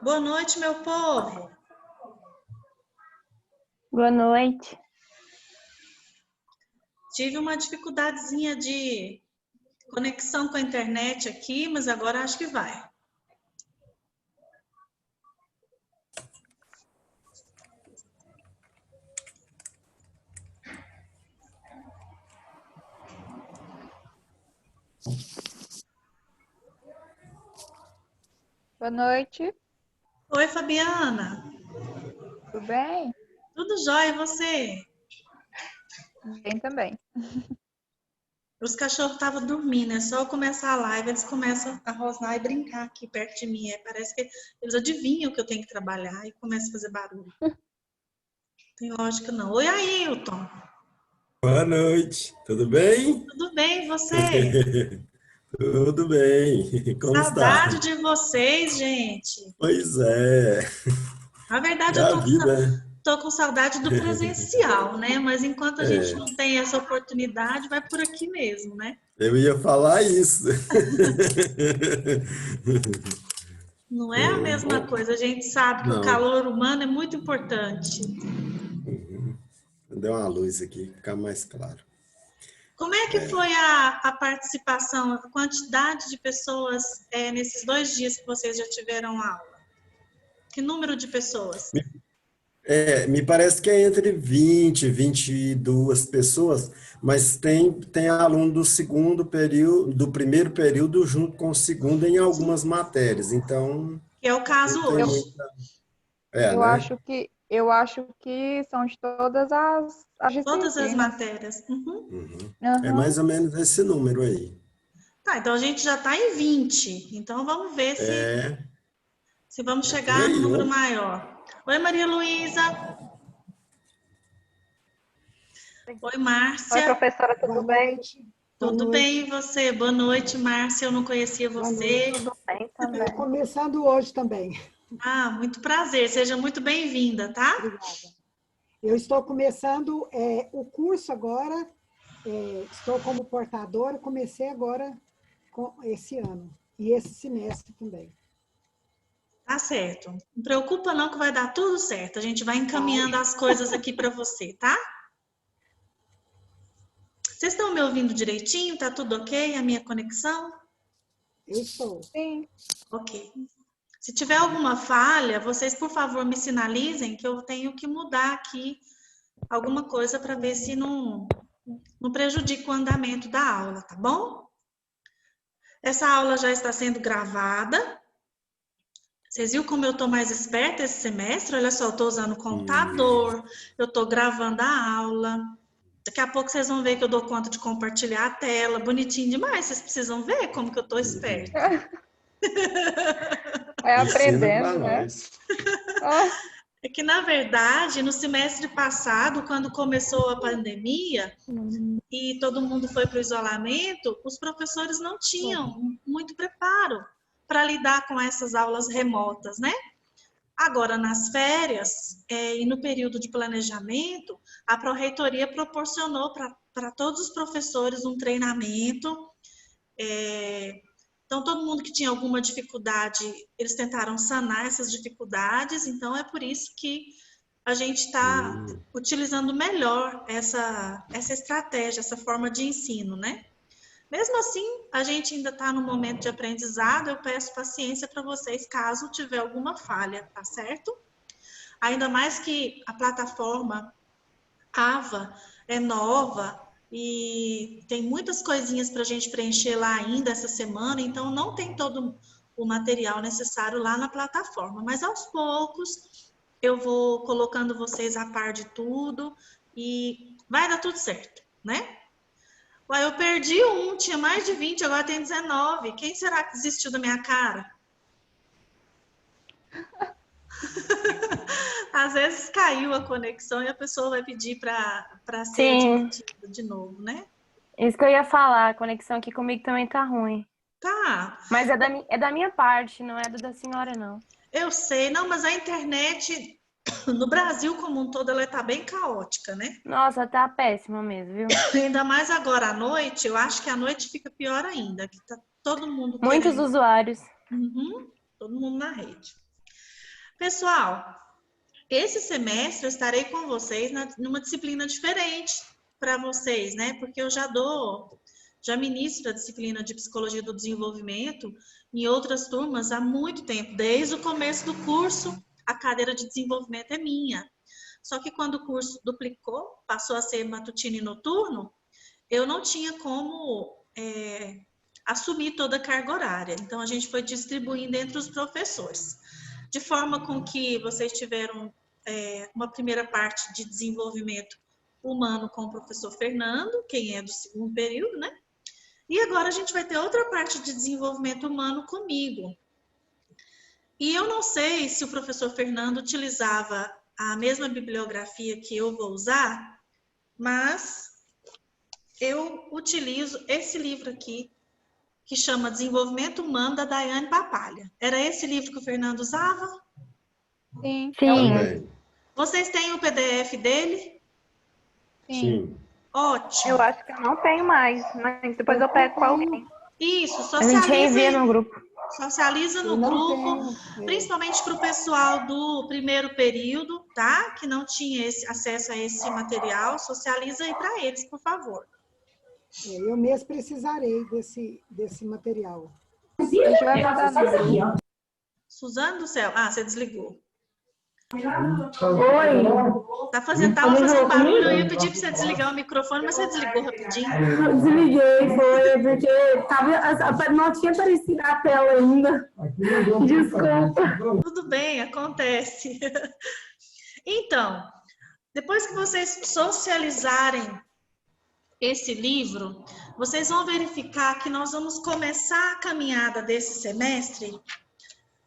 Boa noite, meu povo. Boa noite. Tive uma dificuldadezinha de conexão com a internet aqui, mas agora acho que vai. Boa noite. Oi, Fabiana. Tudo bem? Tudo jóia, e você? Bem também. Os cachorros estavam dormindo, é só eu começar a live, eles começam a rosnar e brincar aqui perto de mim. Parece que eles adivinham que eu tenho que trabalhar e começam a fazer barulho. Tem lógica não. Oi, Ailton. Boa noite, tudo bem? Tudo bem, e você? Tudo bem, como está? Saudade de vocês, gente. Pois é, Na verdade, é eu a vida. tô com saudade do presencial, né? Mas enquanto a gente É, não tem essa oportunidade, vai por aqui mesmo, né? eu ia falar isso. Não é a mesma Bom, coisa. A gente sabe que o não, calor humano é muito importante. deu uma luz aqui, ficar mais claro. Como é que foi a participação, a quantidade de pessoas nesses 2 dias que vocês já tiveram aula? Que número de pessoas? Me parece que é entre 20 e 22 pessoas, mas tem aluno do segundo período, do primeiro período junto com o segundo em algumas matérias, então Que é o caso não tem hoje. muita. É, Eu né? acho que eu acho que são de todas as Todas as disciplinas. matérias. Uhum. Uhum. É Aham. mais ou menos esse número aí. Tá, então a gente já está em 20. Então vamos ver É, se vamos é por chegar no aí, número ó. maior. Oi, Maria Luísa. Oi, Oi, Márcia. professora, Boa tudo bem? noite. Boa Tudo bem, e noite. você? Boa noite, Márcia. Eu não conhecia Boa noite. você. Tudo bem Eu também. começando hoje também. Ah, muito prazer. Seja muito bem-vinda, tá? Obrigada. Eu estou começando o curso agora. Estou como portadora. Comecei agora com esse ano e esse semestre também. Tá certo. Não preocupa não que vai dar tudo certo. A gente vai Ai, encaminhando as coisas aqui para você, tá? Vocês estão me ouvindo direitinho? Tá tudo ok? A minha conexão? eu estou. Sim. Ok. Se tiver alguma falha, vocês, por favor, me sinalizem que eu tenho que mudar aqui alguma coisa para ver se não prejudica o andamento da aula, tá bom? Essa aula já está sendo gravada. Vocês viram como eu estou mais esperta esse semestre? Olha só, eu estou usando o computador, eu estou gravando a aula. Daqui a pouco vocês vão ver que eu dou conta de compartilhar a tela. Bonitinho demais, vocês precisam ver como que eu estou esperta. Vai Ensina para aprendendo, né? nós. Ah, É que, na verdade, no semestre passado, quando começou a pandemia e todo mundo foi para o isolamento, os professores não tinham muito preparo para lidar com essas aulas remotas, né? Agora, nas férias e no período de planejamento, a Pró-Reitoria proporcionou para todos os professores um treinamento. Então, todo mundo que tinha alguma dificuldade, eles tentaram sanar essas dificuldades. Então, é por isso que a gente está utilizando melhor essa estratégia, essa forma de ensino, né? Mesmo assim, a gente ainda está no momento de aprendizado, eu peço paciência para vocês caso tiver alguma falha, tá certo? Ainda mais que a plataforma Ava é nova e tem muitas coisinhas para a gente preencher lá ainda essa semana, então não tem todo o material necessário lá na plataforma, mas aos poucos eu vou colocando vocês a par de tudo e vai dar tudo certo, né? Ué, eu perdi um, tinha mais de 20, agora tem 19. Quem será que desistiu da minha cara? Às vezes caiu a conexão e a pessoa vai pedir para ser sim, admitida de novo, né? isso que eu ia falar. A conexão aqui comigo também tá ruim. Tá, Mas é da minha parte, não é da senhora, não. eu sei, não, mas a internet no Brasil como um todo ela tá bem caótica, né? Nossa, tá péssima mesmo, viu? Ainda mais agora à noite, eu acho que à noite fica pior ainda, que tá todo mundo Muitos querendo, usuários. uhum, todo mundo na rede. Pessoal, esse semestre eu estarei com vocês numa disciplina diferente para vocês, né? Porque eu já ministro a disciplina de Psicologia do Desenvolvimento em outras turmas há muito tempo. Desde o começo do curso, a cadeira de desenvolvimento é minha. Só que quando o curso duplicou, passou a ser matutino e noturno, eu não tinha como assumir toda a carga horária. Então, a gente foi distribuindo entre os professores. De forma com que vocês tiveram uma primeira parte de desenvolvimento humano com o professor Fernando, quem é do segundo período, né? E agora a gente vai ter outra parte de desenvolvimento humano comigo. E eu não sei se o professor Fernando utilizava a mesma bibliografia que eu vou usar, mas eu utilizo esse livro aqui, que chama Desenvolvimento Humano, da Daiane Papalha. Era esse livro que o Fernando usava? Sim. Também. Vocês têm o PDF dele? Sim. Ótimo. Eu acho que eu não tenho mais, mas depois eu pego com alguém. Isso, A gente reenvia no grupo. socializa no Eu não grupo, tenho, principalmente para o pessoal do primeiro período, tá? Que não tinha acesso a esse material, socializa aí para eles, por favor. eu mesmo precisarei desse material. A gente vai mandar no grupo. Suzana do céu. Ah, você desligou. Oi. Tava fazendo barulho, eu ia pedir para você desligar o microfone, mas você desligou rapidinho. Eu desliguei, foi porque não tinha aparecido a tela ainda. Desculpa. Tudo bem, acontece. Então, depois que vocês socializarem esse livro, vocês vão verificar que nós vamos começar a caminhada desse semestre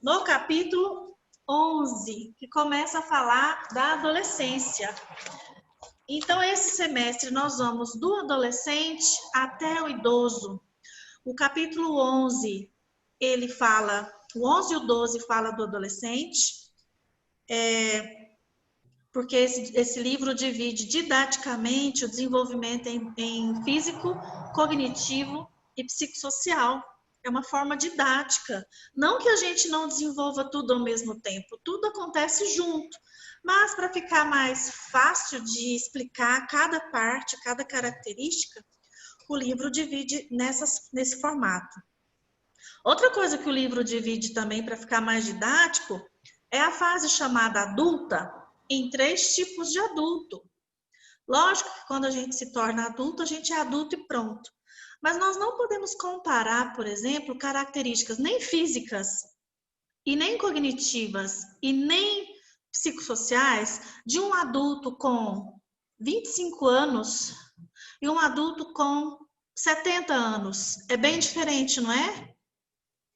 no capítulo 11, que começa a falar da adolescência. Então, esse semestre nós vamos do adolescente até o idoso. O capítulo 11, ele fala, o 11 e o 12 fala do adolescente, porque esse livro divide didaticamente o desenvolvimento em físico, cognitivo e psicossocial. É uma forma didática. Não que a gente não desenvolva tudo ao mesmo tempo, tudo acontece junto. Mas para ficar mais fácil de explicar cada parte, cada característica, o livro divide nesse formato. Outra coisa que o livro divide também para ficar mais didático é a fase chamada adulta, em 3 tipos de adulto. Lógico que quando a gente se torna adulto, a gente é adulto e pronto. Mas nós não podemos comparar, por exemplo, características nem físicas, e nem cognitivas, e nem psicossociais de um adulto com 25 anos e um adulto com 70 anos. É bem diferente, não é?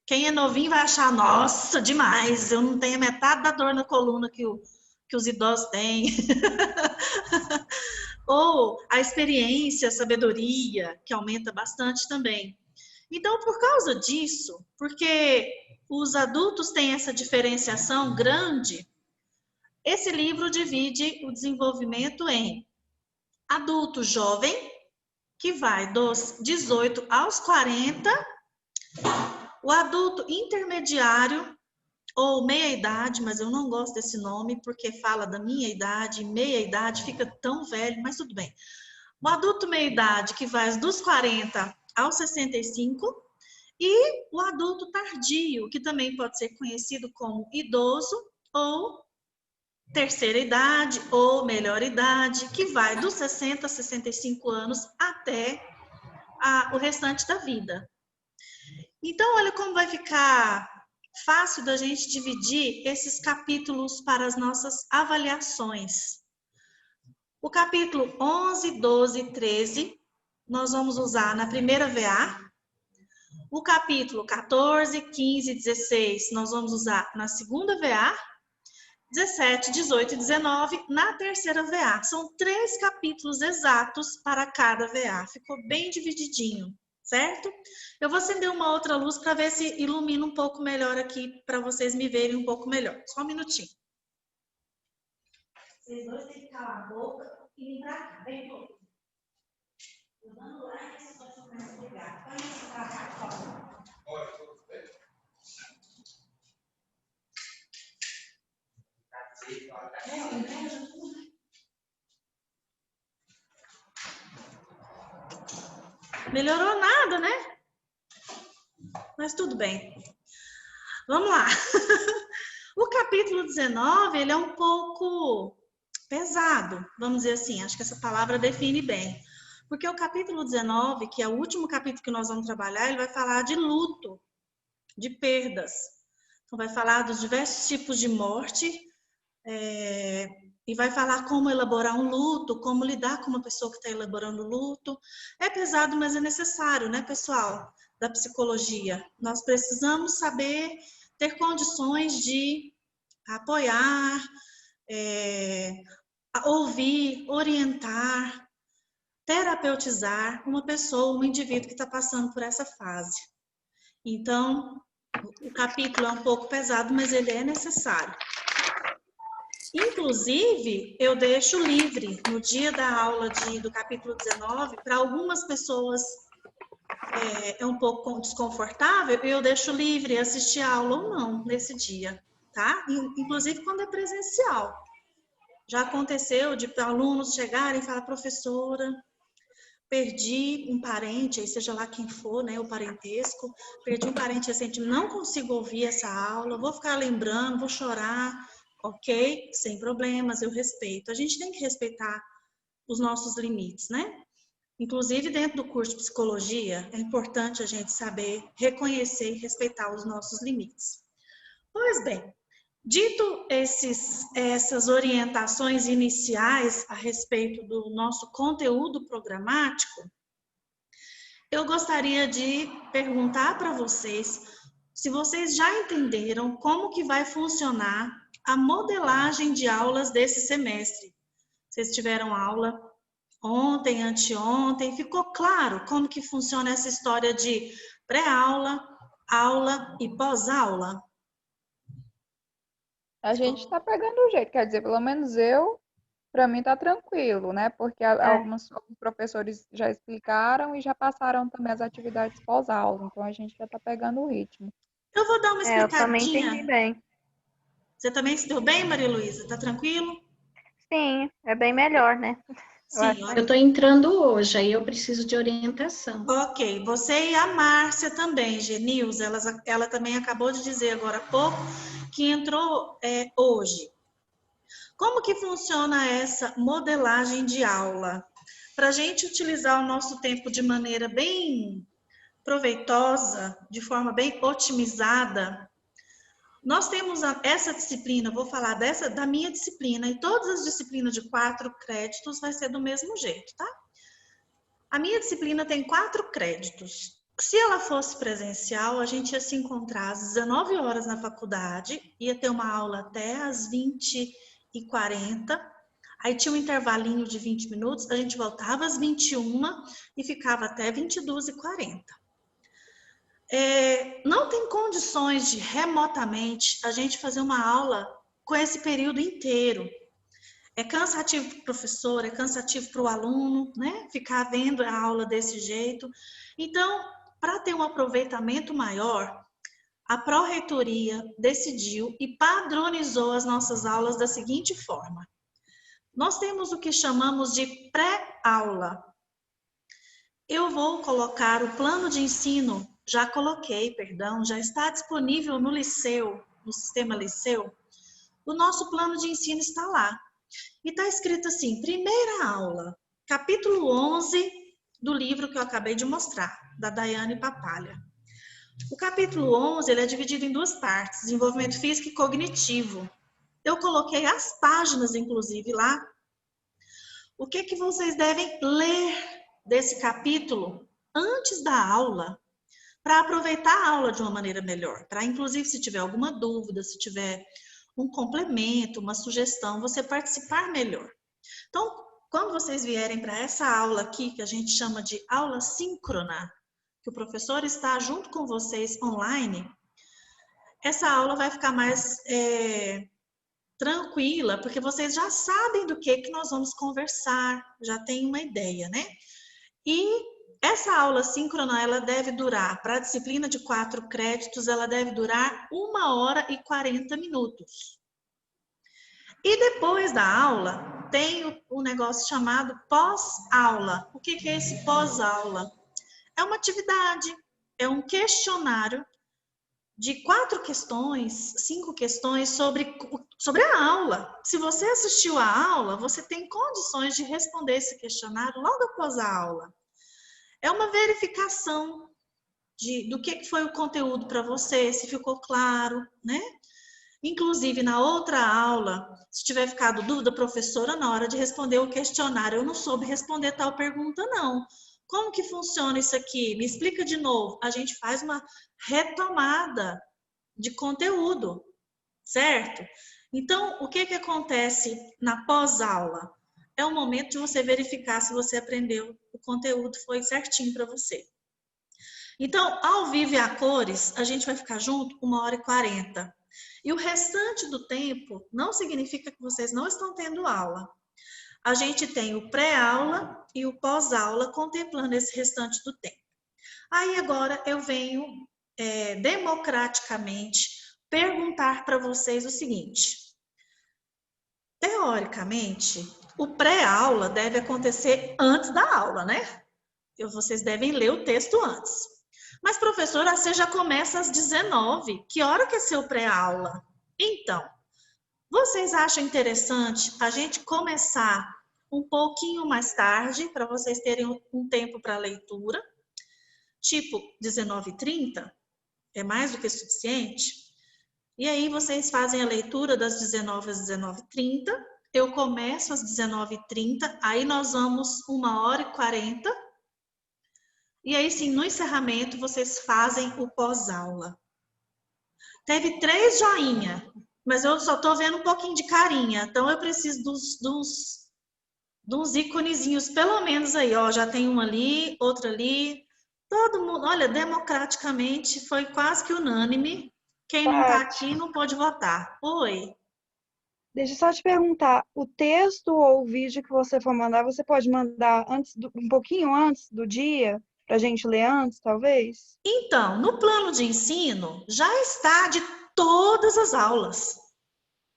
Quem é novinho vai achar, nossa, demais, eu não tenho metade da dor na coluna que os idosos têm. Ou a experiência, a sabedoria, que aumenta bastante também. Então, por causa disso, porque os adultos têm essa diferenciação grande, esse livro divide o desenvolvimento em adulto jovem, que vai dos 18 aos 40, o adulto intermediário, ou meia-idade, mas eu não gosto desse nome, porque fala da minha idade, meia-idade fica tão velho, mas tudo bem. O adulto meia-idade, que vai dos 40 aos 65, e o adulto tardio, que também pode ser conhecido como idoso, ou terceira idade, ou melhor idade, que vai dos 60 a 65 anos até o restante da vida. Então, olha como vai ficar fácil da gente dividir esses capítulos para as nossas avaliações. O capítulo 11, 12 e 13, nós vamos usar na primeira VA. O capítulo 14, 15 e 16, nós vamos usar na segunda VA. 17, 18 e 19 na terceira VA. São 3 capítulos exatos para cada VA. Ficou bem divididinho, certo? Eu vou acender uma outra luz para ver se ilumina um pouco melhor aqui, para vocês me verem um pouco melhor. Só um minutinho. Vocês dois têm que calar a boca e vir para cá. Vem, pô. Eu dando like, vocês vão começar a ligar. Vai entrar cá fora. Melhorou nada, né? Mas tudo bem. Vamos lá. O capítulo 19, ele é um pouco pesado, vamos dizer assim. Acho que essa palavra define bem. Porque o capítulo 19, que é o último capítulo que nós vamos trabalhar, ele vai falar de luto, de perdas. Então, vai falar dos diversos tipos de morte, e vai falar como elaborar um luto, como lidar com uma pessoa que está elaborando luto. É pesado, mas é necessário, né, pessoal, da psicologia. Nós precisamos saber ter condições de apoiar, ouvir, orientar, terapeutizar uma pessoa, um indivíduo que está passando por essa fase. Então, o capítulo é um pouco pesado, mas ele é necessário. Inclusive, eu deixo livre no dia da aula do capítulo 19, para algumas pessoas é um pouco desconfortável, eu deixo livre assistir a aula ou não nesse dia, tá? Inclusive quando é presencial. Já aconteceu de alunos chegarem e falar, professora, perdi um parente, aí seja lá quem for, né, o parentesco, perdi um parente recente, não consigo ouvir essa aula, vou ficar lembrando, vou chorar. Ok, sem problemas, eu respeito. A gente tem que respeitar os nossos limites, né? Inclusive, dentro do curso de psicologia, é importante a gente saber reconhecer e respeitar os nossos limites. Pois bem, dito essas orientações iniciais a respeito do nosso conteúdo programático, eu gostaria de perguntar para vocês se vocês já entenderam como que vai funcionar a modelagem de aulas desse semestre. Vocês tiveram aula ontem, anteontem, ficou claro como que funciona essa história de pré-aula, aula e pós-aula? A gente está pegando o jeito, quer dizer, pelo menos para mim tá tranquilo, né? Porque alguns professores já explicaram e já passaram também as atividades pós-aula, então a gente já está pegando o ritmo. Eu vou dar uma explicadinha. Eu também entendi bem. Você também se deu bem, Maria Luísa? Tá tranquilo? Sim, é bem melhor, né? Sim, Eu estou entrando hoje, aí eu preciso de orientação. ok. Você e a Márcia também, Genilza, ela também acabou de dizer agora há pouco que entrou hoje. Como que funciona essa modelagem de aula? Para a gente utilizar o nosso tempo de maneira bem proveitosa, de forma bem otimizada, nós temos essa disciplina, vou falar da minha disciplina, e todas as disciplinas de 4 créditos vai ser do mesmo jeito, tá? A minha disciplina tem 4 créditos. Se ela fosse presencial, a gente ia se encontrar às 19 horas na faculdade, ia ter uma aula até às 20h40, aí tinha um intervalinho de 20 minutos, a gente voltava às 21 e ficava até 22h40. Não tem condições de remotamente a gente fazer uma aula com esse período inteiro. É cansativo para o professor, é cansativo para o aluno, né? Ficar vendo a aula desse jeito. Então, para ter um aproveitamento maior, a Pró-Reitoria decidiu e padronizou as nossas aulas da seguinte forma. Nós temos o que chamamos de pré-aula. Eu vou colocar o plano de ensino, já está disponível no Liceu, no sistema Liceu. O nosso plano de ensino está lá. E está escrito assim, primeira aula, capítulo 11 do livro que eu acabei de mostrar, da Daiane Papalha. O capítulo 11, ele é dividido em 2 partes, desenvolvimento físico e cognitivo. Eu coloquei as páginas, inclusive, lá. O que vocês devem ler desse capítulo antes da aula, para aproveitar a aula de uma maneira melhor, para, inclusive, se tiver alguma dúvida, se tiver um complemento, uma sugestão, você participar melhor. Então, quando vocês vierem para essa aula aqui, que a gente chama de aula síncrona, que o professor está junto com vocês online, essa aula vai ficar mais tranquila, porque vocês já sabem do que nós vamos conversar, já tem uma ideia, né? E essa aula síncrona, ela deve durar, para a disciplina de 4 créditos, ela deve durar 1h40. E depois da aula, tem um negócio chamado pós-aula. O que é esse pós-aula? é uma atividade, é um questionário de 4 questões, 5 questões sobre a aula. Se você assistiu à aula, você tem condições de responder esse questionário logo após a aula. É uma verificação do que foi o conteúdo para você, se ficou claro, né? Inclusive, na outra aula, se tiver ficado dúvida, professora, na hora de responder o questionário, eu não soube responder tal pergunta, não. Como que funciona isso aqui? Me explica de novo. A gente faz uma retomada de conteúdo, certo? Então, o que acontece na pós-aula? É o momento de você verificar se você aprendeu, o conteúdo foi certinho para você. Então, ao vivo e a cores, a gente vai ficar junto 1h40. E o restante do tempo não significa que vocês não estão tendo aula. A gente tem o pré-aula e o pós-aula contemplando esse restante do tempo. Aí agora eu venho democraticamente perguntar para vocês o seguinte. Teoricamente, o pré-aula deve acontecer antes da aula, né? Vocês devem ler o texto antes. Mas, professora, você já começa às 19h. Que hora que é seu pré-aula? Então, vocês acham interessante a gente começar um pouquinho mais tarde, para vocês terem um tempo para leitura? Tipo, 19h30? É mais do que suficiente? E aí, vocês fazem a leitura das 19h às 19h30. Eu começo às 19h30. Aí, nós vamos 1h40. E aí, sim, no encerramento, vocês fazem o pós-aula. Teve 3 joinha, mas eu só tô vendo um pouquinho de carinha. Então, eu preciso dos íconezinhos, pelo menos aí, ó. Já tem um ali, outro ali. Todo mundo, olha, democraticamente, foi quase que unânime. Quem não tá aqui não pode votar. Oi. Deixa eu só te perguntar, o texto ou o vídeo que você for mandar, você pode mandar um pouquinho antes do dia? Para a gente ler antes, talvez? Então, no plano de ensino, já está de todas as aulas.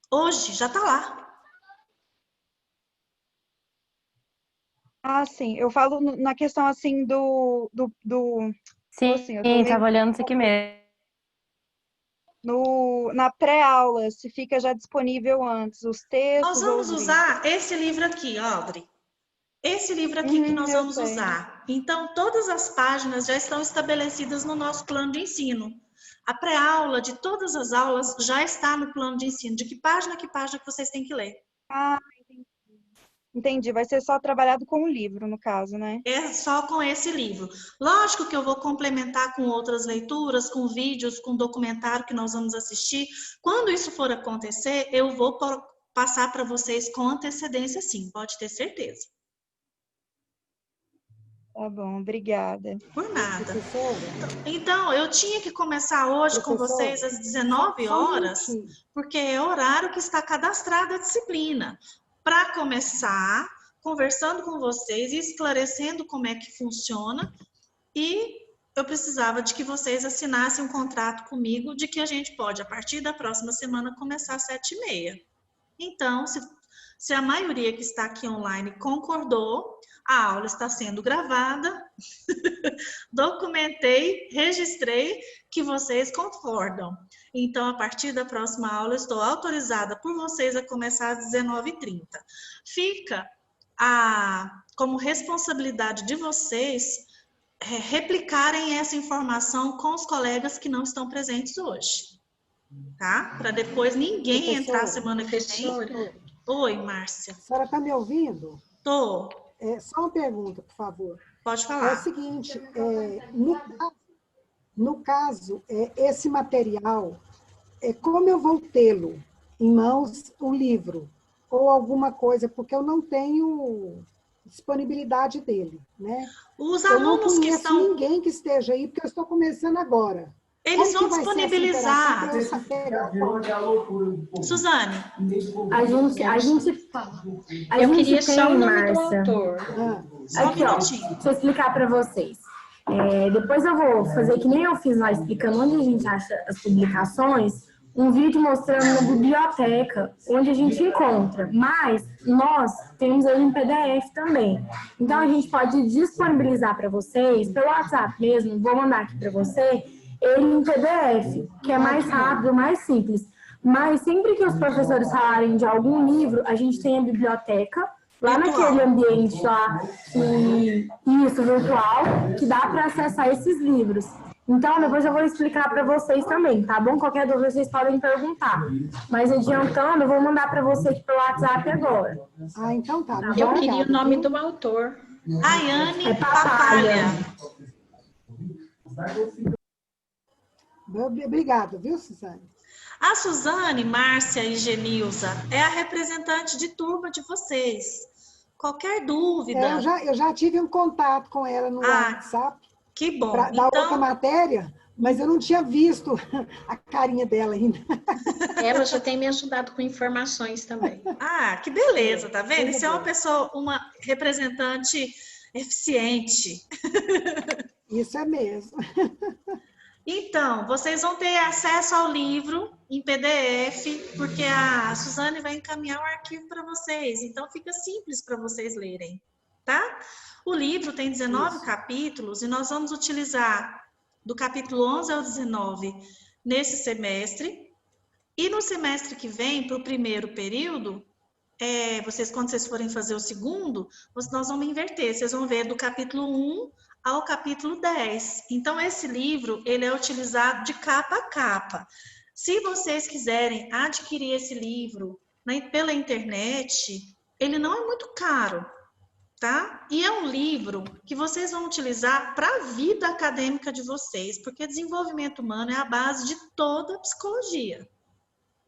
Hoje, já está lá. Ah, sim. Eu falo na questão, assim, Sim, assim, estava olhando isso aqui mesmo. Na pré-aula, se fica já disponível antes, os textos. Nós vamos usar esse livro aqui, Audrey. Esse livro aqui que nós vamos usar. Então, todas as páginas já estão estabelecidas no nosso plano de ensino. A pré-aula de todas as aulas já está no plano de ensino. De que página que vocês têm que ler? Ah, entendi. Vai ser só trabalhado com o livro, no caso, né? É só com esse livro. Lógico que eu vou complementar com outras leituras, com vídeos, com documentário que nós vamos assistir. Quando isso for acontecer, eu vou passar para vocês com antecedência, sim. Pode ter certeza. Tá bom, obrigada. Por nada. Professora? Então, eu tinha que começar hoje com vocês às 19h, porque é o horário que está cadastrada a disciplina. Para começar, conversando com vocês e esclarecendo como é que funciona. E eu precisava de que vocês assinassem um contrato comigo de que a gente pode, a partir da próxima semana, começar às 7h30. Então, se a maioria que está aqui online concordou, a aula está sendo gravada, documentei, registrei que vocês concordam. Então, a partir da próxima aula, eu estou autorizada por vocês a começar às 19h30. Fica como responsabilidade de vocês replicarem essa informação com os colegas que não estão presentes hoje. Tá? Para depois ninguém entrar semana que vem. Oi, Márcia. A senhora está me ouvindo? Tô. Só uma pergunta, por favor. Pode falar. É o seguinte, no caso, esse material, como eu vou tê-lo em mãos, o livro, ou alguma coisa, porque eu não tenho disponibilidade dele, né? Os eu não alunos que conheço estão... ninguém que esteja aí, porque eu estou começando agora. Eles vão disponibilizar. Suzane. A gente Eu queria só o tem, nome do Márcia. autor. Aqui, ó, deixa eu explicar para vocês. Depois eu vou fazer que nem eu fiz lá, explicando onde a gente acha as publicações, um vídeo mostrando na biblioteca, onde a gente encontra, mas nós temos ele em PDF também. Então, a gente pode disponibilizar para vocês, pelo WhatsApp mesmo, vou mandar aqui para você, ele em PDF, que é mais rápido, mais simples. Mas sempre que os professores falarem de algum livro, a gente tem a biblioteca, lá naquele ambiente lá, isso, virtual, que dá para acessar esses livros. Então, depois eu vou explicar para vocês também, tá bom? Qualquer dúvida vocês podem perguntar. Mas adiantando, eu vou mandar para você aqui pelo WhatsApp agora. Ah, então tá. Eu queria o nome do autor. Ayane Papalha. Obrigada, viu, Suzane? A Suzane, Márcia e Genilza é a representante de turma de vocês. Qualquer dúvida... Eu já tive um contato com ela no WhatsApp. Que bom. Da outra matéria, mas eu não tinha visto a carinha dela ainda. Ela já tem me ajudado com informações também. Ah, que beleza, tá vendo? Isso é uma pessoa, uma representante eficiente. Isso é mesmo. Então, vocês vão ter acesso ao livro em PDF, porque a Suzane vai encaminhar o arquivo para vocês. Então, fica simples para vocês lerem, tá? O livro tem 19 capítulos e nós vamos utilizar do capítulo 11 ao 19 nesse semestre. E no semestre que vem, para o primeiro período, quando vocês forem fazer o segundo, nós vamos inverter. Vocês vão ver do capítulo 1 ao capítulo 10. Então, esse livro, ele é utilizado de capa a capa. Se vocês quiserem adquirir esse livro pela internet, ele não é muito caro, tá? E é um livro que vocês vão utilizar para a vida acadêmica de vocês, porque desenvolvimento humano é a base de toda a psicologia,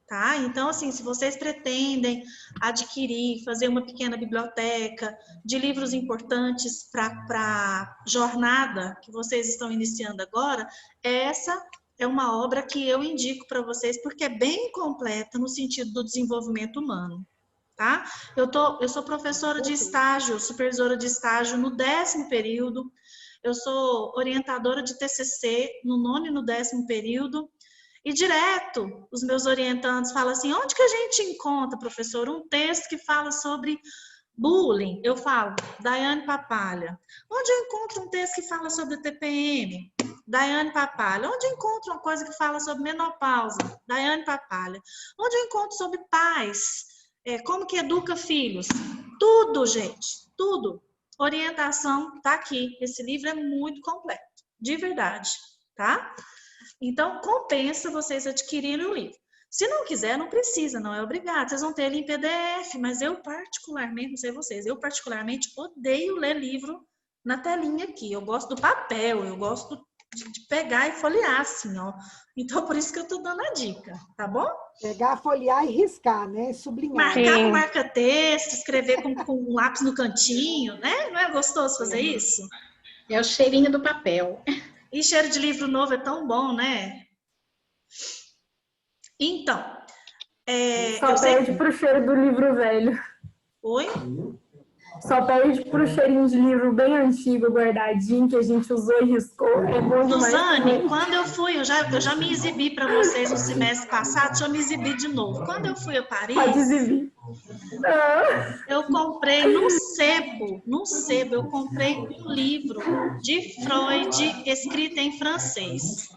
tá? Então, assim, se vocês pretendem adquirir, fazer uma pequena biblioteca de livros importantes para a jornada que vocês estão iniciando agora, essa é uma obra que eu indico para vocês, porque é bem completa no sentido do desenvolvimento humano. Tá? Eu sou professora de estágio, supervisora de estágio no 10º período, eu sou orientadora de TCC no 9º e no 10º período, e direto os meus orientandos falam assim, onde que a gente encontra, professor, um texto que fala sobre bullying? Eu falo, Daiane Papalha. Onde eu encontro um texto que fala sobre TPM? Daiane Papalha. Onde eu encontro uma coisa que fala sobre menopausa? Daiane Papalha. Onde eu encontro sobre pais? Como que educa filhos? Tudo, gente, tudo. Orientação tá aqui. Esse livro é muito completo, de verdade, tá? Então, compensa vocês adquirirem o livro. Se não quiser, não precisa, não é obrigado. Vocês vão ter ele em PDF, mas eu particularmente, não sei vocês, eu particularmente odeio ler livro na telinha aqui. Eu gosto do papel, eu gosto de pegar e folhear assim, ó. Então, por isso que eu tô dando a dica, tá bom? Pegar, folhear e riscar, né? Sublinhar. Marcar com marca-texto, escrever com um lápis no cantinho, né? Não é gostoso fazer isso? É o cheirinho do papel. E cheiro de livro novo é tão bom, né? Então, Só perde pro cheiro do livro velho. Oi? Só perde pro cheirinho de livro bem antigo, guardadinho, que a gente usou e riscou. É bom demais. Suzane, quando eu fui, eu já me exibi para vocês no semestre passado, deixa eu me exibir de novo. Quando eu fui a Paris, pode exibir. Eu comprei no sebo, eu comprei um livro de Freud escrito em francês.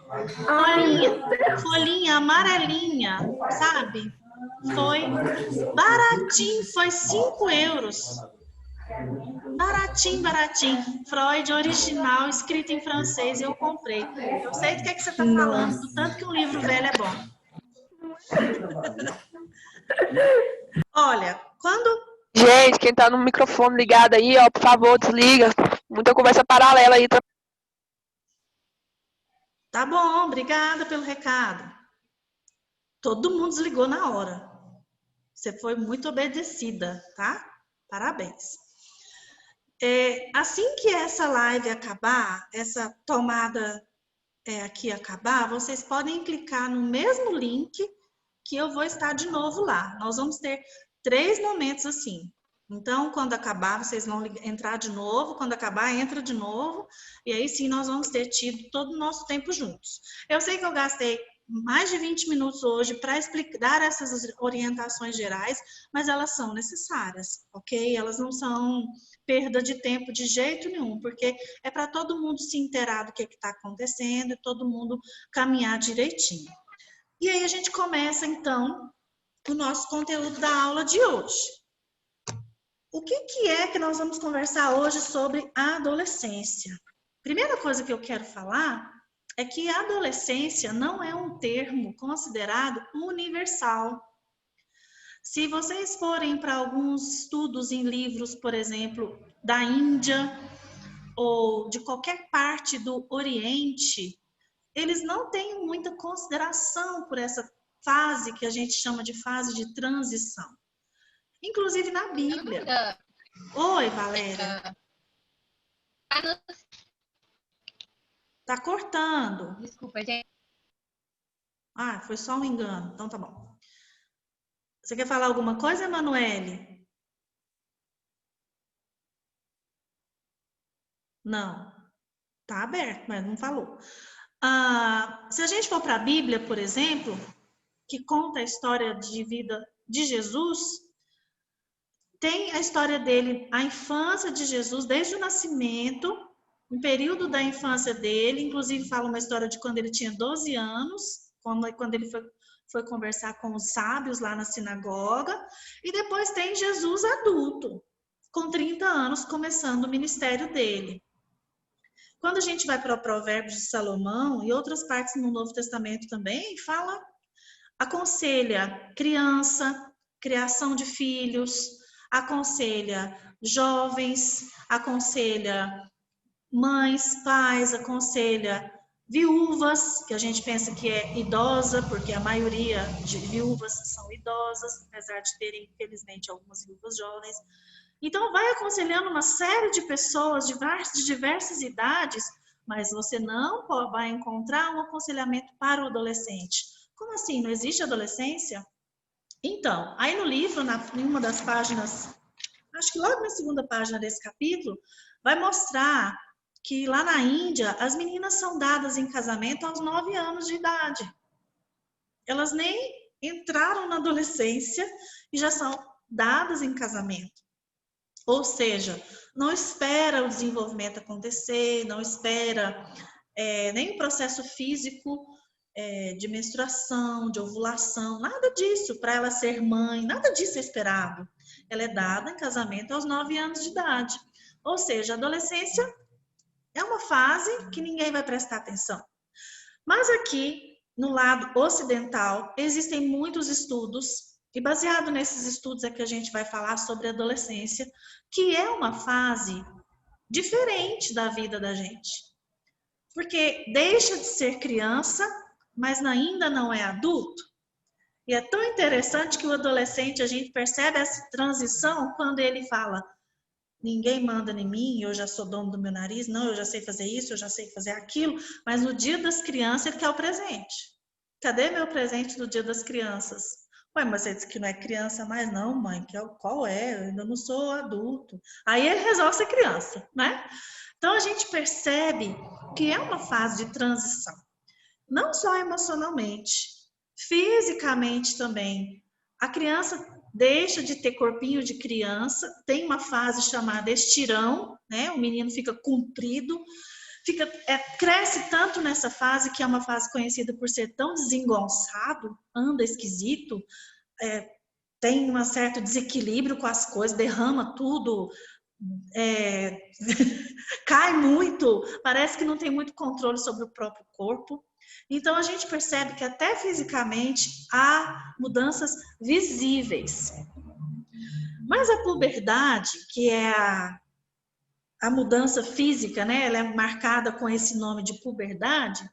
Folhinha amarelinha, sabe? Foi baratinho, foi 5 euros. Baratinho. Freud original, escrito em francês, eu comprei. Eu sei do que você está falando, do tanto que um livro velho é bom. Olha, Gente, quem tá no microfone ligado aí, ó, por favor, desliga. Muita conversa paralela aí. Tá bom, obrigada pelo recado. Todo mundo desligou na hora. Você foi muito obedecida, tá? Parabéns. Assim que essa live acabar, essa tomada aqui acabar, vocês podem clicar no mesmo link que eu vou estar de novo lá. Nós vamos ter 3 momentos assim. Então, quando acabar, vocês vão entrar de novo. Quando acabar, entra de novo. E aí sim, nós vamos ter tido todo o nosso tempo juntos. Eu sei que eu gastei mais de 20 minutos hoje para dar essas orientações gerais, mas elas são necessárias, ok? Elas não são perda de tempo de jeito nenhum, porque é para todo mundo se inteirar do que está acontecendo e todo mundo caminhar direitinho. E aí a gente começa, então, o nosso conteúdo da aula de hoje. O que é que nós vamos conversar hoje sobre a adolescência? Primeira coisa que eu quero falar é que a adolescência não é um termo considerado universal. Se vocês forem para alguns estudos em livros, por exemplo, da Índia ou de qualquer parte do Oriente, eles não têm muita consideração por essa fase que a gente chama de fase de transição. Inclusive na Bíblia. Oi, Valéria. Tá cortando. Desculpa, gente. Ah, foi só um engano. Então tá bom. Você quer falar alguma coisa, Emanuele? Não. Tá aberto, mas não falou. Se a gente for para a Bíblia, por exemplo, que conta a história de vida de Jesus, tem a história dele, a infância de Jesus, desde o nascimento, um período da infância dele, inclusive fala uma história de quando ele tinha 12 anos, quando ele foi conversar com os sábios lá na sinagoga, e depois tem Jesus adulto, com 30 anos, começando o ministério dele. Quando a gente vai para o Provérbios de Salomão e outras partes no Novo Testamento também, aconselha criança, criação de filhos, aconselha jovens, aconselha mães, pais, aconselha viúvas, que a gente pensa que é idosa, porque a maioria de viúvas são idosas, apesar de terem, infelizmente, algumas viúvas jovens. Então, vai aconselhando uma série de pessoas de diversas idades, mas você não vai encontrar um aconselhamento para o adolescente. Como assim? Não existe adolescência? Então, aí no livro, em uma das páginas, acho que logo na segunda página desse capítulo, vai mostrar que lá na Índia, as meninas são dadas em casamento aos 9 anos de idade. Elas nem entraram na adolescência e já são dadas em casamento. Ou seja, não espera o desenvolvimento acontecer, não espera nem o processo físico de menstruação, de ovulação, nada disso para ela ser mãe, nada disso é esperado. Ela é dada em casamento aos 9 anos de idade. Ou seja, a adolescência é uma fase que ninguém vai prestar atenção. Mas aqui, no lado ocidental, existem muitos estudos, e baseado nesses estudos é que a gente vai falar sobre a adolescência, que é uma fase diferente da vida da gente. Porque deixa de ser criança, mas ainda não é adulto. E é tão interessante que o adolescente, a gente percebe essa transição quando ele fala: ninguém manda em mim, eu já sou dono do meu nariz, não, eu já sei fazer isso, eu já sei fazer aquilo, mas no dia das crianças ele quer o presente. Cadê meu presente no dia das crianças? Ué, mas você disse que não é criança mais, não, mãe, qual é? Eu ainda não sou adulto. Aí ele resolve ser criança, né? Então a gente percebe que é uma fase de transição, não só emocionalmente, fisicamente também. A criança deixa de ter corpinho de criança, tem uma fase chamada estirão, né? O menino fica comprido, cresce tanto nessa fase, que é uma fase conhecida por ser tão desengonçado, anda esquisito, tem um certo desequilíbrio com as coisas, derrama tudo, cai muito, parece que não tem muito controle sobre o próprio corpo. Então, a gente percebe que até fisicamente há mudanças visíveis. Mas a puberdade, que é a mudança física, né? Ela é marcada com esse nome de puberdade,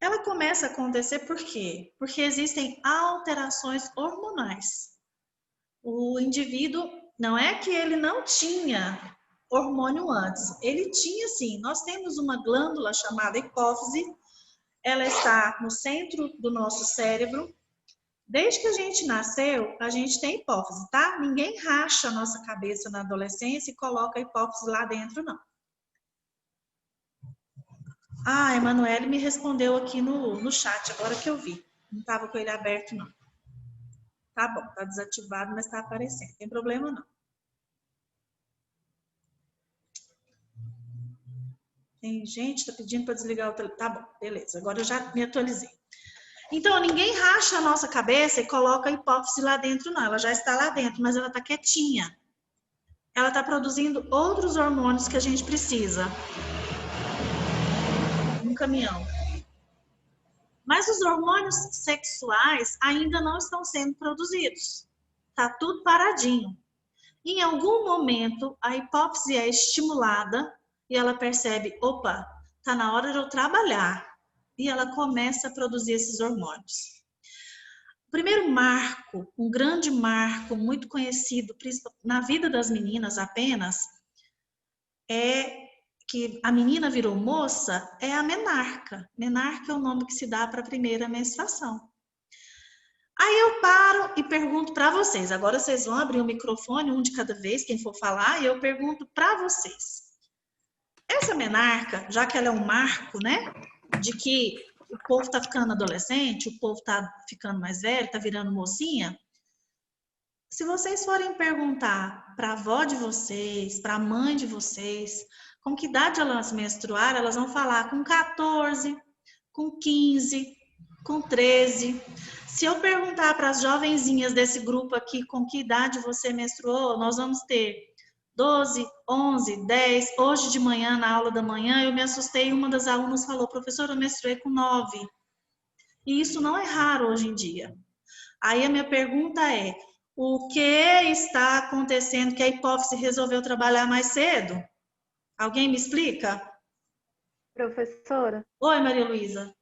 ela começa a acontecer por quê? Porque existem alterações hormonais. O indivíduo, não é que ele não tinha hormônio antes, ele tinha sim. Nós temos uma glândula chamada hipófise, ela está no centro do nosso cérebro. Desde que a gente nasceu, a gente tem hipófise, tá? Ninguém racha a nossa cabeça na adolescência e coloca a hipófise lá dentro, não. Ah, a Emanuele me respondeu aqui no chat, agora que eu vi. Não estava com ele aberto, não. Tá bom, tá desativado, mas tá aparecendo. Não tem problema, não. Tem gente, tá pedindo para desligar o telefone. Tá bom, beleza. Agora eu já me atualizei. Então, ninguém racha a nossa cabeça e coloca a hipófise lá dentro, não. Ela já está lá dentro, mas ela tá quietinha. Ela tá produzindo outros hormônios que a gente precisa. Um caminhão. Mas os hormônios sexuais ainda não estão sendo produzidos. Tá tudo paradinho. Em algum momento, a hipófise é estimulada e ela percebe, opa, tá na hora de eu trabalhar. E ela começa a produzir esses hormônios. O primeiro marco, um grande marco muito conhecido na vida das meninas apenas, é que a menina virou moça, é a menarca. Menarca é o nome que se dá para a primeira menstruação. Aí eu paro e pergunto para vocês. Agora vocês vão abrir o microfone, um de cada vez, quem for falar, e eu pergunto para vocês. Essa menarca, já que ela é um marco, né, de que o povo tá ficando adolescente, o povo tá ficando mais velho, tá virando mocinha, se vocês forem perguntar para a avó de vocês, para a mãe de vocês, com que idade elas menstruaram, elas vão falar com 14, com 15, com 13. Se eu perguntar para as jovenzinhas desse grupo aqui com que idade você menstruou, nós vamos ter 12, 11, 10. Hoje de manhã, na aula da manhã, eu me assustei e uma das alunas falou, professora, eu menstruei com 9. E isso não é raro hoje em dia. Aí a minha pergunta é, o que está acontecendo que a hipófise resolveu trabalhar mais cedo? Alguém me explica? Professora? Oi, Maria Luísa.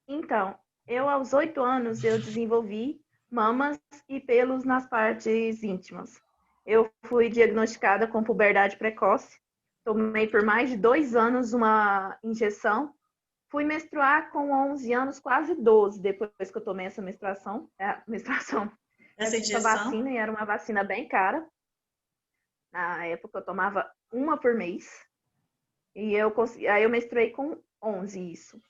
Então, eu aos 8 anos eu desenvolvi mamas e pelos nas partes íntimas. Eu fui diagnosticada com puberdade precoce, tomei por mais de 2 anos uma injeção, fui menstruar com 11 anos, quase 12, depois que eu tomei essa Essa injeção? Vacina, e era uma vacina bem cara. Na época eu tomava uma por mês, e aí eu menstruei com 11, isso.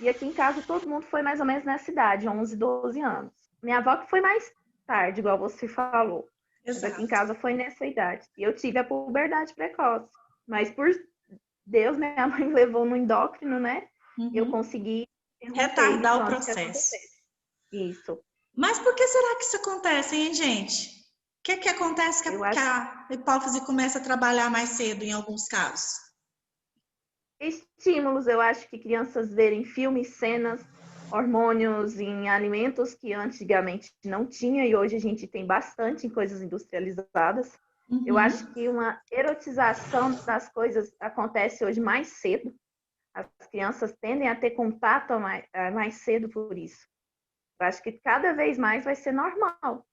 E aqui em casa todo mundo foi mais ou menos nessa idade, 11, 12 anos. Minha avó que foi mais tarde, igual você falou. Mas aqui em casa foi nessa idade. E eu tive a puberdade precoce. Mas por Deus, minha mãe me levou no endócrino, né? Uhum. E eu consegui retardar o processo. Isso. Mas por que será que isso acontece, hein, gente? O que acontece que a hipófise começa a trabalhar mais cedo em alguns casos? Estímulos, eu acho que crianças verem filmes, cenas, hormônios em alimentos que antigamente não tinha e hoje a gente tem bastante em coisas industrializadas. Uhum. Eu acho que uma erotização das coisas acontece hoje mais cedo. As crianças tendem a ter contato mais cedo por isso. Eu acho que cada vez mais vai ser normal.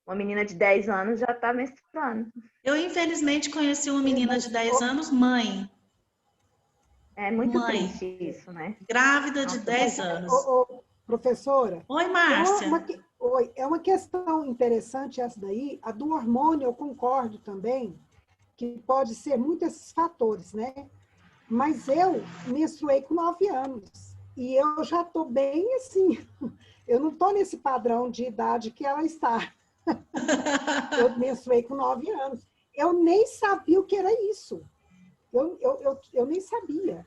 Uma menina de 10 anos já está menstruando. Eu, infelizmente, conheci uma menina de 10 anos, mãe. É muito triste isso, né? Grávida de 10 anos. Professora. Oi, Márcia. É uma questão interessante essa daí. A do hormônio, eu concordo também, que pode ser muitos esses fatores, né? Mas eu menstruei com 9 anos. E eu já estou bem assim. Eu não estou nesse padrão de idade que ela está. Eu menstruei com 9 anos. Eu nem sabia o que era isso. Eu nem sabia.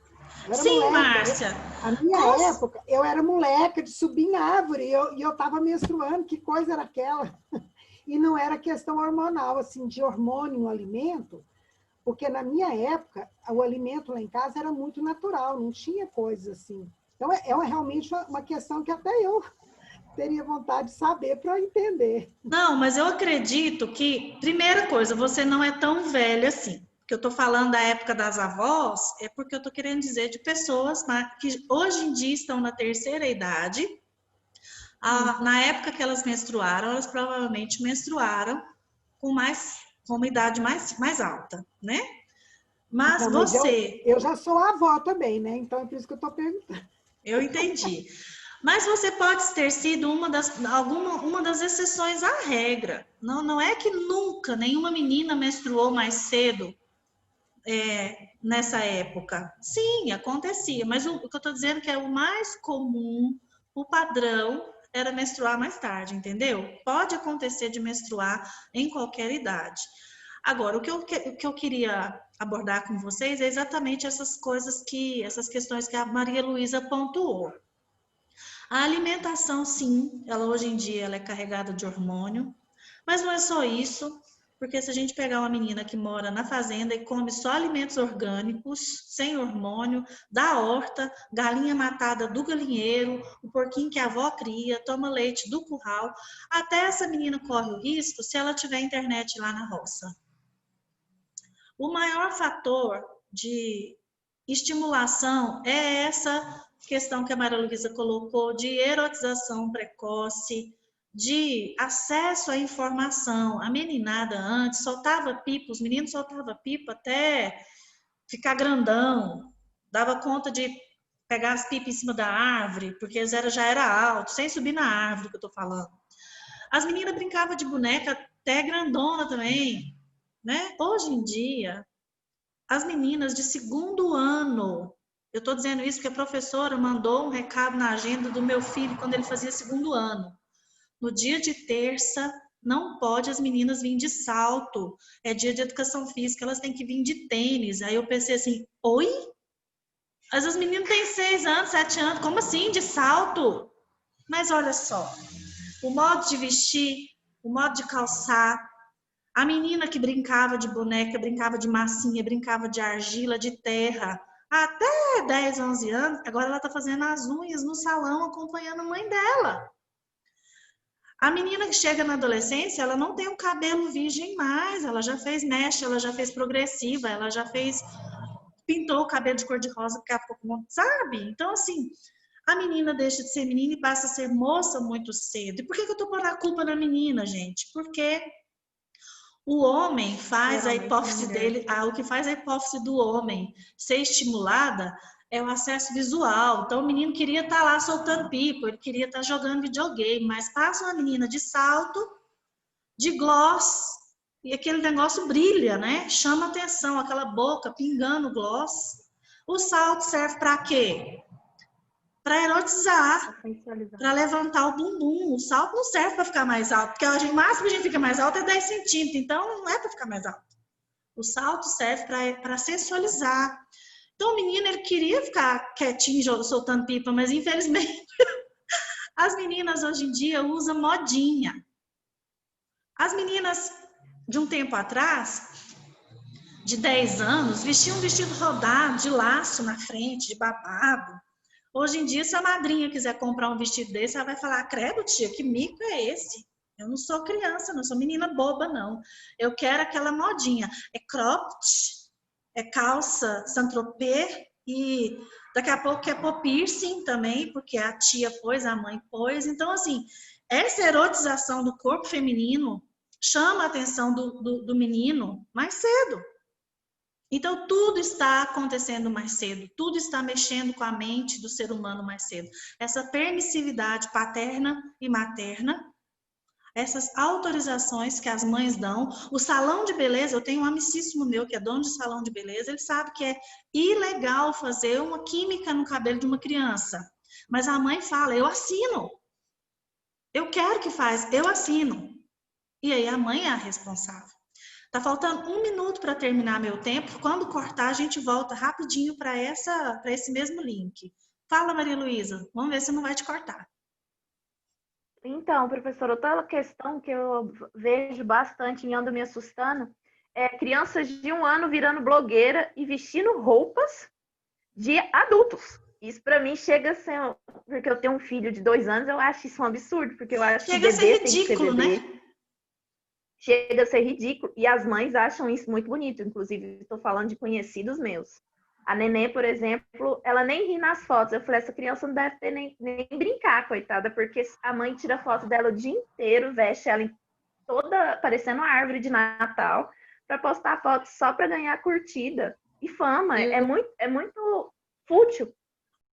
Sim, moleca. Márcia. A minha época, eu era moleca de subir em árvore e eu estava menstruando. Que coisa era aquela? E não era questão hormonal, assim, de hormônio no alimento, porque na minha época, o alimento lá em casa era muito natural, não tinha coisa assim. Então, é realmente uma questão que até eu teria vontade de saber para entender. Não, mas eu acredito que, primeira coisa, você não é tão velha assim. Que eu estou falando da época das avós, é porque eu estou querendo dizer de pessoas que hoje em dia estão na terceira idade. Na época que elas menstruaram, elas provavelmente menstruaram com uma idade mais alta, né? Mas não, você... Eu já sou avó também, né? Então é por isso que eu estou perguntando. Eu entendi. Mas você pode ter sido uma das exceções à regra. Não é que nunca nenhuma menina menstruou mais cedo nessa época? Sim, acontecia, mas o que eu estou dizendo é que é o mais comum, o padrão era menstruar mais tarde, entendeu? Pode acontecer de menstruar em qualquer idade. Agora, o que eu queria abordar com vocês é exatamente essas questões que a Maria Luísa pontuou. A alimentação, sim, ela hoje em dia ela é carregada de hormônio, mas não é só isso, porque se a gente pegar uma menina que mora na fazenda e come só alimentos orgânicos, sem hormônio, da horta, galinha matada do galinheiro, o porquinho que a avó cria, toma leite do curral, até essa menina corre o risco se ela tiver internet lá na roça. O maior fator de estimulação é essa questão que a Maria Luísa colocou de erotização precoce, de acesso à informação. A meninada antes soltava pipa, os meninos soltavam pipa até ficar grandão, dava conta de pegar as pipas em cima da árvore, porque eles já era alto, sem subir na árvore que eu tô falando. As meninas brincavam de boneca até grandona também, né? Hoje em dia, as meninas de segundo ano, eu estou dizendo isso porque a professora mandou um recado na agenda do meu filho quando ele fazia segundo ano. No dia de terça, não pode as meninas virem de salto. É dia de educação física, elas têm que vir de tênis. Aí eu pensei assim, oi? Mas as meninas têm 6 anos, 7 anos, como assim, de salto? Mas olha só, o modo de vestir, o modo de calçar, a menina que brincava de boneca, brincava de massinha, brincava de argila, de terra, até 10, 11 anos, agora ela está fazendo as unhas no salão, acompanhando a mãe dela. A menina que chega na adolescência, ela não tem um cabelo virgem mais, ela já fez mecha, ela já fez progressiva, ela já pintou o cabelo de cor-de-rosa, daqui a pouco, sabe? Então, assim, a menina deixa de ser menina e passa a ser moça muito cedo. E por que eu tô pondo a culpa na menina, gente? Porque o homem faz a hipófise dele, o que faz a hipófise do homem ser estimulada é o acesso visual. Então, o menino queria estar lá soltando pipa, ele queria estar jogando videogame, mas passa uma menina de salto, de gloss, e aquele negócio brilha, né? Chama atenção, aquela boca pingando gloss. O salto serve para quê? Para erotizar, para levantar o bumbum. O salto não serve para ficar mais alto, porque o máximo que a gente fica mais alto é 10 centímetros, então não é para ficar mais alto. O salto serve para sensualizar. Então o menino, ele queria ficar quietinho, soltando pipa, mas infelizmente as meninas hoje em dia usam modinha. As meninas de um tempo atrás, de 10 anos, vestiam um vestido rodado, de laço na frente, de babado. Hoje em dia, se a madrinha quiser comprar um vestido desse, ela vai falar, credo, tia, que mico é esse? Eu não sou criança, não sou menina boba, não. Eu quero aquela modinha. É cropped, é calça Saint-Tropez e daqui a pouco quer pôr piercing também, porque a tia pôs, a mãe pôs. Então, assim, essa erotização do corpo feminino chama a atenção do menino mais cedo. Então, tudo está acontecendo mais cedo, tudo está mexendo com a mente do ser humano mais cedo. Essa permissividade paterna e materna, essas autorizações que as mães dão. O salão de beleza, eu tenho um amicíssimo meu que é dono de salão de beleza, ele sabe que é ilegal fazer uma química no cabelo de uma criança. Mas a mãe fala, eu assino. Eu quero que faz, eu assino. E aí a mãe é a responsável. Tá faltando 1 minuto para terminar meu tempo. Quando cortar, a gente volta rapidinho para esse mesmo link. Fala, Maria Luísa. Vamos ver se não vai te cortar. Então, professora, outra questão que eu vejo bastante e ando me assustando é crianças de 1 ano virando blogueira e vestindo roupas de adultos. Isso para mim chega a ser... Porque eu tenho um filho de 2 anos, eu acho isso um absurdo, porque eu acho que bebê tem que ser bebê. Né? Chega a ser ridículo. E as mães acham isso muito bonito. Inclusive, estou falando de conhecidos meus. A Nenê, por exemplo, ela nem ri nas fotos. Eu falei, essa criança não deve ter nem brincar, coitada, porque a mãe tira foto dela o dia inteiro, veste ela toda parecendo uma árvore de Natal, para postar foto só para ganhar curtida e fama. É muito fútil.